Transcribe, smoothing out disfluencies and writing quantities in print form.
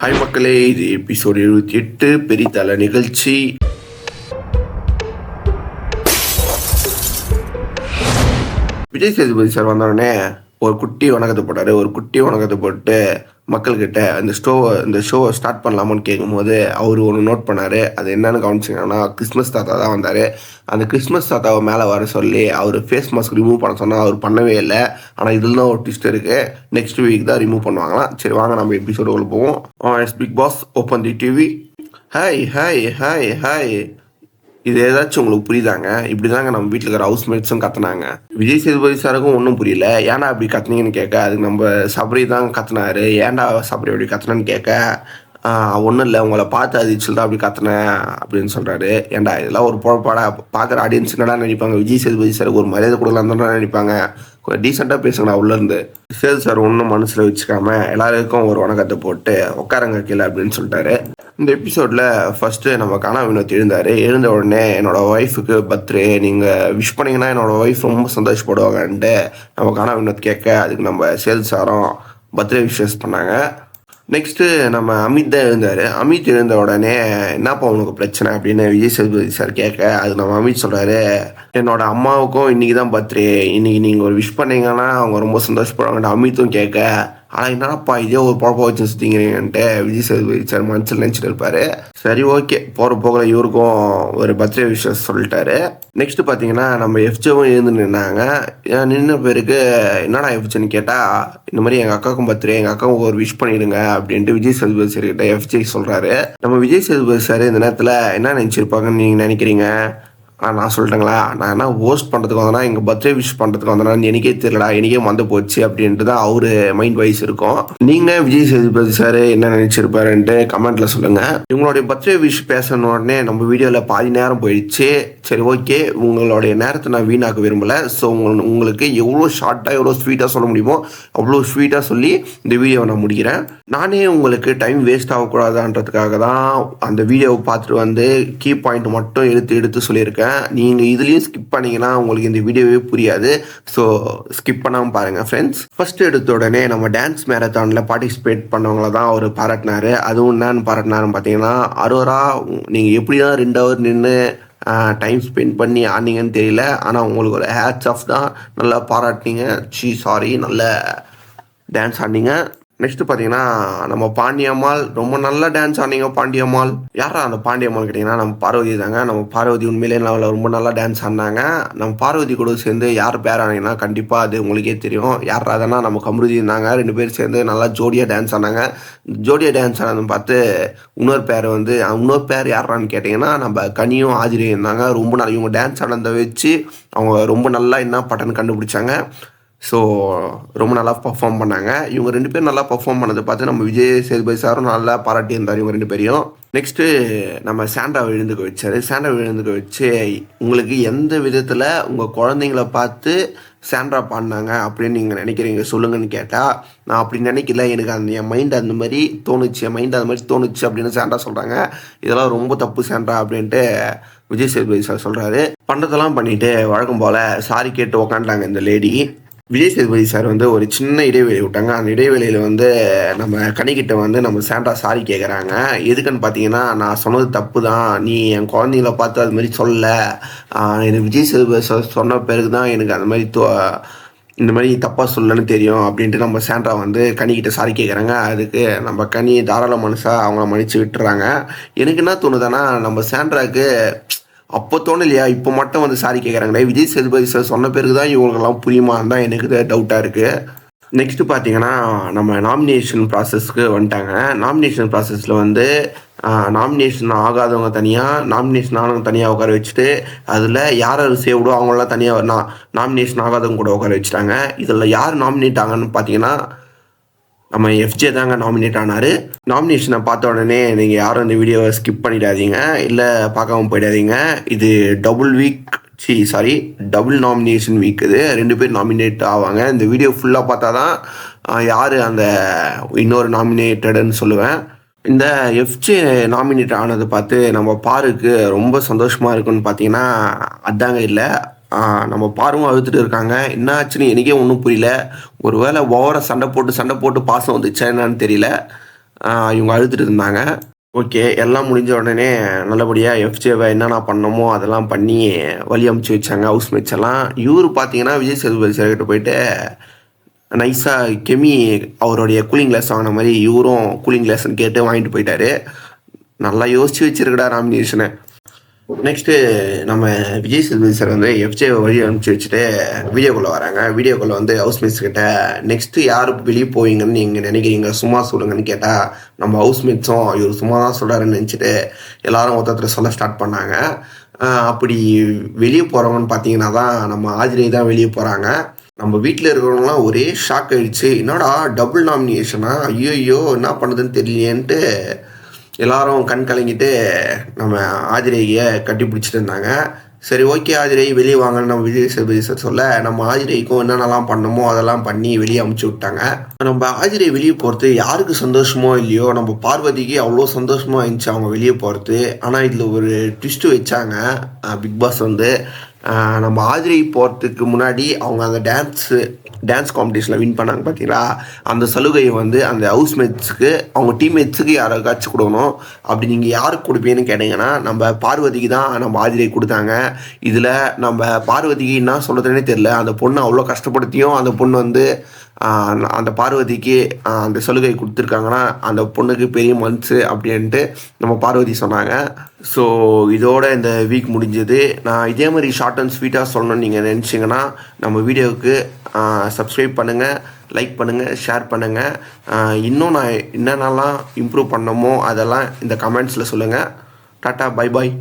Hi மக்களே, இது episode 78 பெரிதல நிகழ்ச்சி. விஜய் சேதுபதி சார் வந்தோடனே ஒரு குட்டி வணக்கத்தை போட்டார். ஒரு குட்டி வணக்கத்தை போட்டு மக்கள்கிட்ட இந்த ஷோவை ஸ்டார்ட் பண்ணலாமான்னு கேட்கும்போது அவர் ஒன்று நோட் பண்ணார். அது என்னன்னு கவனிச்சிங்கன்னா, கிறிஸ்மஸ் தாத்தா தான் வந்தார். அந்த கிறிஸ்மஸ் தாத்தாவை மேலே வர சொல்லி அவர் ஃபேஸ் மாஸ்க் ரிமூவ் பண்ண சொன்னால் அவர் பண்ணவே இல்லை. ஆனால் இதில் தான் ஒரு ட்விஸ்ட் இருக்குது. நெக்ஸ்ட் வீக் தான் ரிமூவ் பண்ணுவாங்களாம். சரி வாங்க நம்ம எபிசோடுக்குள்ள போவோம். Yes Bigg Boss open the TV. Hi hi hi hi. இது ஏதாச்சும் உங்களுக்கு புரியுதாங்க? இப்படி தாங்க நம்ம வீட்டில் இருக்கிற ஹவுஸ்மேட்ஸும் கத்துனாங்க. விஜய் சேதுபதி சாருக்கும் ஒன்றும் புரியல. ஏன்டா அப்படி கத்துனீங்கன்னு கேட்க, அதுக்கு நம்ம சபரி தான் கத்துனாரு. ஏன்டா சபரி அப்படி கத்துனேன்னு கேட்க, ஒன்றும் இல்லை உங்களை பார்த்து அதிர்ச்சியில் தான் அப்படி கத்துனேன் அப்படின்னு சொல்கிறாரு. ஏன்டா இதெல்லாம் ஒரு பொழப்பாடா? பார்க்குற ஆடியன்ஸ் என்னடா நினைப்பாங்க? விஜய் சேதுபதி சாருக்கு ஒரு மரியாதை கொடுக்கலாம் தான் நினைப்பாங்க. கொஞ்சம் டீசெண்டாக பேசுங்கடா உள்ளேருந்து. சேது சார் ஒன்றும் மனசில் வச்சுக்காம எல்லாருக்கும் ஒரு வணக்கத்தை போட்டு உட்காரங்க கீழே அப்படின்னு சொல்லிட்டாரு. இந்த எபிசோடில் ஃபஸ்ட்டு நம்ம கானா வினோத் எழுந்த உடனே என்னோடய ஒய்ஃபுக்கு பர்த்டே நீங்கள் விஷ் பண்ணிங்கன்னா என்னோடய ஒய்ஃப் ரொம்ப சந்தோஷப்படுவாங்கன்ட்டு நம்ம கானா வினோத் கேட்க, அதுக்கு நம்ம சேது சாரும் பர்த்டே விஷஸ் பண்ணாங்க. நெக்ஸ்ட்டு நம்ம அமித் தான் எழுந்தார். அமித் எழுந்த உடனே என்னப்பா உனக்கு பிரச்சனை அப்படின்னு விஜய் சேதுபதி சார் கேட்க, அது நம்ம அமித் சொல்கிறாரு, என்னோட அம்மாவுக்கும் இன்றைக்கி தான் பர்த்டே, இன்றைக்கி நீங்கள் ஒரு விஷ் பண்ணீங்கன்னா அவங்க ரொம்ப சந்தோஷப்படுவாங்கன்ட்டு அமித்தும் கேட்க, ஆனால் என்னப்பா இதே ஒரு பொழப்ப வச்சு சுற்றிங்கிறீங்கன்ட்டு விஜய் சேதுபதி சார் மனசில் நினச்சிட்டு இருப்பார். சரி ஓகே, போகிற போகல இவருக்கும் ஒரு பர்த்டே விஷயம் சொல்லிட்டாரு. நெக்ஸ்ட்டு பார்த்தீங்கன்னா நம்ம எஃப்ஜேவும் எழுந்து நின்னாங்க. நின்ன பேருக்கு என்னடா எஃப்ஜேன்னு கேட்டால், இந்த மாதிரி எங்கள் அக்காவுக்கும் பர்த்டே, எங்கள் அக்காவுக்கும் ஒரு விஷ் பண்ணிவிடுங்க அப்படின்ட்டு விஜய் சேதுபதி சார் கிட்ட எஃப்ஜே சொல்கிறாரு. நம்ம விஜய் சேதுபதி சார் இந்த நேரத்தில் என்ன நினச்சிருப்பாங்கன்னு நீங்கள் நினைக்கிறீங்க? நான் சொல்லிட்டேங்களா, நான் என்ன ஹோஸ்ட் பண்ணுறதுக்கு வந்தேன்னா எங்கள் பர்த்டே விஷ் பண்ணுறதுக்கு வந்தேன்னா எனக்கே தெரியலடா, எனக்கே வந்து போச்சு அப்படின்ட்டு தான் அவர் மைண்ட் வைஸ் இருக்கும். நீங்கள் விஜய் சேதுபதி சார் என்ன நினச்சிருப்பாருன்ட்டு கமெண்ட்டில் சொல்லுங்கள். இவங்களுடைய பர்த்டே விஷ் பேசணும் உடனே நம்ம வீடியோவில் பாதி நேரம் போயிடுச்சு. சரி ஓகே, உங்களுடைய நேரத்தை நான் வீணாக்க விரும்பலை. ஸோ உங்களுக்கு எவ்வளோ ஷார்ட்டாக எவ்வளோ ஸ்வீட்டாக சொல்ல முடியுமோ அவ்வளோ ஸ்வீட்டாக சொல்லி இந்த வீடியோவை நான் முடிக்கிறேன். நானே உங்களுக்கு டைம் வேஸ்ட் ஆகக்கூடாதான்றதுக்காக தான் அந்த வீடியோவை பார்த்துட்டு வந்து கீ பாயிண்ட் மட்டும் எடுத்து சொல்லியிருக்கேன். நீங்கள் இதுலேயும் ஸ்கிப் பண்ணிங்கன்னா உங்களுக்கு இந்த வீடியோவே புரியாது. ஸோ ஸ்கிப் பண்ணாமல் பாருங்கள் ஃப்ரெண்ட்ஸ். ஃபஸ்ட்டு எடுத்த உடனே நம்ம டான்ஸ் மேரத்தானில் பார்ட்டிசிபேட் பண்ணவங்கள தான் அவர் பாராட்டினார். அதுவும் என்னன்னு பாராட்டினாருன்னு பார்த்தீங்கன்னா, அரோரா நீங்கள் எப்படி தான் 2 ஹவர் நின்று டைம் ஸ்பெண்ட் பண்ணி ஆடினீங்கன்னு தெரியல, ஆனால் உங்களுக்கு ஒரு ஹேட்ஸ் ஆஃப் தான், நல்லா பாராட்டினீங்க. நல்ல டான்ஸ் ஆடினீங்க. நெக்ஸ்ட்டு பார்த்தீங்கன்னா நம்ம பாண்டியம்மாள் ரொம்ப நல்லா டான்ஸ் ஆடினீங்க. பாண்டியம்மாள் யாரா? அந்த பாண்டியம்மாள் கேட்டிங்கன்னா நம்ம பார்வதி தாங்க. நம்ம பார்வதி உண்மையிலே ரொம்ப நல்லா டான்ஸ் ஆடினாங்க. நம்ம பார்வதி கூட சேர்ந்து யார் பேர் ஆனீங்கன்னா கண்டிப்பாக அது உங்களுக்கே தெரியும். யார் அதனா நம்ம கம்ருதி இருந்தாங்க. 2 பேர் சேர்ந்து நல்லா ஜோடியாக டான்ஸ் ஆனாங்க. ஜோடியாக டான்ஸ் ஆனதுன்னு பார்த்து இன்னொரு பேர் யாரான்னு கேட்டிங்கன்னா நம்ம கனியும் ஆதிரியும் இருந்தாங்க. ரொம்ப நல்லா இவங்க டான்ஸ் ஆனதை வச்சு அவங்க ரொம்ப நல்லா என்ன பட்டன்னு கண்டுபிடிச்சாங்க. ஸோ ரொம்ப நல்லா பர்ஃபார்ம் பண்ணாங்க. இவங்க 2 பேரும் நல்லா பர்ஃபார்ம் பண்ணதை பார்த்து நம்ம விஜய் சேதுபதி சாரும் நல்லா பாராட்டியிருந்தார் இவங்க 2 பேரையும். நெக்ஸ்ட்டு நம்ம சாண்டாவை எழுந்துக்க வச்சார். சாண்டாவை எழுந்துக்க வச்சு, உங்களுக்கு எந்த விதத்தில் உங்கள் குழந்தைங்கள பார்த்து சாண்ட்ரா பாடினாங்க அப்படின்னு நீங்கள் நினைக்கிறீங்க சொல்லுங்கன்னு கேட்டால், நான் அப்படி நினைக்கல, எனக்கு என் மைண்ட் அந்த மாதிரி தோணுச்சு அப்படின்னு சாண்ட்ரா சொல்கிறாங்க. இதெல்லாம் ரொம்ப தப்பு சாண்ட்ரா அப்படின்ட்டு விஜய் சேதுபதி சார் சொல்கிறாரு. பண்ணுறதெல்லாம் பண்ணிவிட்டு வழக்கம் போல் சாரி கேட்டு உக்காண்டாங்க இந்த லேடி. விஜய் சேதுபதி சார் ஒரு சின்ன இடைவெளி விட்டாங்க. அந்த இடைவெளியில் நம்ம கனிக்கிட்ட நம்ம சாண்டா சாரி கேட்குறாங்க. எதுக்குன்னு பார்த்தீங்கன்னா, நான் சொன்னது தப்பு தான், நீ என் குழந்தைங்கள பார்த்து அது மாதிரி சொல்லலை, எனக்கு விஜய் சேதுபதி சார் சொன்ன பிறகு தான் எனக்கு அந்த மாதிரி இந்த மாதிரி தப்பாக சொல்லணும்னு தெரியும் அப்படின்ட்டு நம்ம சாண்ட்ரா கனிக்கிட்ட சாரி கேட்குறாங்க. அதுக்கு நம்ம கனி தாராள மனசாக அவங்கள மன்னிச்சு விட்டுறாங்க. எனக்கு என்ன தோணுதுன்னா, நம்ம சாண்ட்ராவுக்கு அப்போ தோணலையா, இப்போ மட்டும் சாரி கேட்குறாங்களே, விஜய் சேதுபதி சார் சொன்ன பிறகு தான் இவங்களுக்கெல்லாம் புரியுமான்னு தான் எனக்கு டவுட்டாக இருக்குது. நெக்ஸ்ட்டு பார்த்தீங்கன்னா நம்ம நாமினேஷன் ப்ராசஸ்க்கு வந்துட்டாங்க. நாமினேஷன் ப்ராசஸில் நாமினேஷன் ஆகாதவங்க தனியாக, நாமினேஷன் ஆனவங்க தனியாக உட்கார வச்சுட்டு, அதில் யார் சேவ்டோ அவங்களாம் தனியாக நாமினேஷன் ஆகாதவங்க கூட உட்கார வச்சுட்டாங்க. இதில் யார் நாமினேட் ஆகான்னு பார்த்தீங்கன்னா நம்ம எஃப்ஜே தாங்க நாமினேட் ஆனார். நாமினேஷனை பார்த்த உடனே நீங்கள் யாரும் இந்த வீடியோவை ஸ்கிப் பண்ணிடாதீங்க, இல்லை பார்க்காம போயிடாதீங்க. இது டபுள் நாமினேஷன் வீக். இது 2 பேர் நாமினேட் ஆவாங்க. இந்த வீடியோ ஃபுல்லாக பார்த்தா தான் யார் அந்த இன்னொரு நாமினேட்டடுன்னு சொல்லுவேன். இந்த எஃப்ஜே நாமினேட் ஆனதை பார்த்து நம்ம பாருக்கு ரொம்ப சந்தோஷமாக இருக்குன்னு பார்த்தீங்கன்னா அதாங்க இல்லை. நம்ம பார்வும் அழுத்துட்டு இருக்காங்க. என்ன ஆச்சுன்னு எனக்கே ஒன்றும் புரியல. ஒரு வேளை ஓவராக சண்டை போட்டு பாசம் வந்துச்சா என்னன்னு தெரியல. இவங்க அழுதுட்டு இருந்தாங்க. ஓகே. எல்லாம் முடிஞ்ச உடனே நல்லபடியா எஃப்ஜேவ என்னென்ன பண்ணணுமோ அதெல்லாம் பண்ணி வழி அனுப்பிச்சு வச்சாங்க ஹவுஸ்மேட்ஸ் எல்லாம். இவரு பார்த்தீங்கன்னா, விஜய் சேதுபதி சார் கிட்ட போயிட்டு நைஸா கெமி அவருடைய கூலிங் கிளாஸ் வாங்குன மாரி இவரும் கூலிங் கிளாஸ்ன்னு கேட்டு வாங்கிட்டு போயிட்டாரு. நல்லா யோசிச்சு வச்சிருக்கடா நாமினேஷன. நெக்ஸ்ட்டு நம்ம விஜய் சேதுபதி சார் வந்து எஃப்ஜேவை வழி அனுப்பிச்சு வச்சுட்டு வீடியோக்குள்ள வராங்க. வீடியோக்குள்ள வந்து ஹவுஸ்மேட்ஸ் கிட்ட நெக்ஸ்ட்டு யார் வெளியே போவீங்கன்னு நீங்கள் நினைக்கிறீங்க? சும்மா சொல்லுங்கன்னு கேட்டால் நம்ம ஹவுஸ்மேட்ஸும் இவர் சும்மா தான் சொல்கிறாருன்னு நினச்சிட்டு எல்லாரும் ஒருத்தர் சொல்ல ஸ்டார்ட் பண்ணாங்க. அப்படி வெளியே போகிறவங்கன்னு பார்த்தீங்கன்னா தான் நம்ம ஆதிரை தான் வெளியே போகிறாங்க. நம்ம வீட்டில் இருக்கிறவங்களாம் ஒரே ஷாக் ஆகிடுச்சு. என்னடா டபுள் நாமினேஷனா? ஐயோ என்ன பண்ணுதுன்னு தெரியலையேன்ட்டு எல்லாரும் கண் கலங்கிட்டு நம்ம ஆதிரையை கட்டி பிடிச்சிட்டு இருந்தாங்க. சரி ஓகே ஆதிரை வெளியே வாங்கன்னு நம்ம விஜய் சேதுபதி சார் சொல்ல நம்ம ஆதிரைக்கும் என்னென்னலாம் பண்ணணுமோ அதெல்லாம் பண்ணி வெளியே அமுச்சு விட்டாங்க. நம்ம ஆதிரை வெளியே போகிறது யாருக்கு சந்தோஷமோ இல்லையோ, நம்ம பார்வதிக்கு அவ்வளோ சந்தோஷமாக இருந்துச்சு அவங்க வெளியே போகிறது. ஆனால் இதில் ஒரு ட்விஸ்ட்டு வச்சாங்க பிக் பாஸ் வந்து. நம்ம ஆதிரை போகிறதுக்கு முன்னாடி அவங்க அந்த டான்ஸ் காம்படிஷனில் வின் பண்ணாங்க பார்த்தீங்களா, அந்த சலுகையை வந்து அந்த ஹவுஸ்மேட்ஸுக்கு அவங்க டீம்மேட்ஸுக்கு யாராச்சும் கொடுக்கணும். அப்படி நீங்கள் யாருக்கு கொடுப்பீங்கன்னு கேட்டிங்கன்னா நம்ம பார்வதிக்கு தான் நம்ம ஆதிரை கொடுத்தாங்க. இதில் நம்ம பார்வதிக்கு என்ன சொல்கிறதுனே தெரில. அந்த பொண்ணை அவ்வளோ கஷ்டப்படுத்தியும் அந்த பொண்ணு வந்து அந்த பார்வதிக்கு அந்த சலுகை கொடுத்துருக்காங்கன்னா அந்த பொண்ணுக்கு பெரிய மனசு அப்படின்ட்டு நம்ம பார்வதி சொன்னாங்க. ஸோ இதோட இந்த வீக் முடிஞ்சது. நான் இதே மாதிரி ஷார்ட் அண்ட் ஸ்வீட்டாக சொல்லணும்னு நீங்கள் நினச்சிங்கன்னா நம்ம வீடியோவுக்கு சப்ஸ்கிரைப் பண்ணுங்கள், லைக் பண்ணுங்கள், ஷேர் பண்ணுங்கள். இன்னும் நான் என்னென்னலாம் இம்ப்ரூவ் பண்ணணுமோ அதெல்லாம் இந்த கமெண்ட்ஸில் சொல்லுங்கள். Tata, bye bye.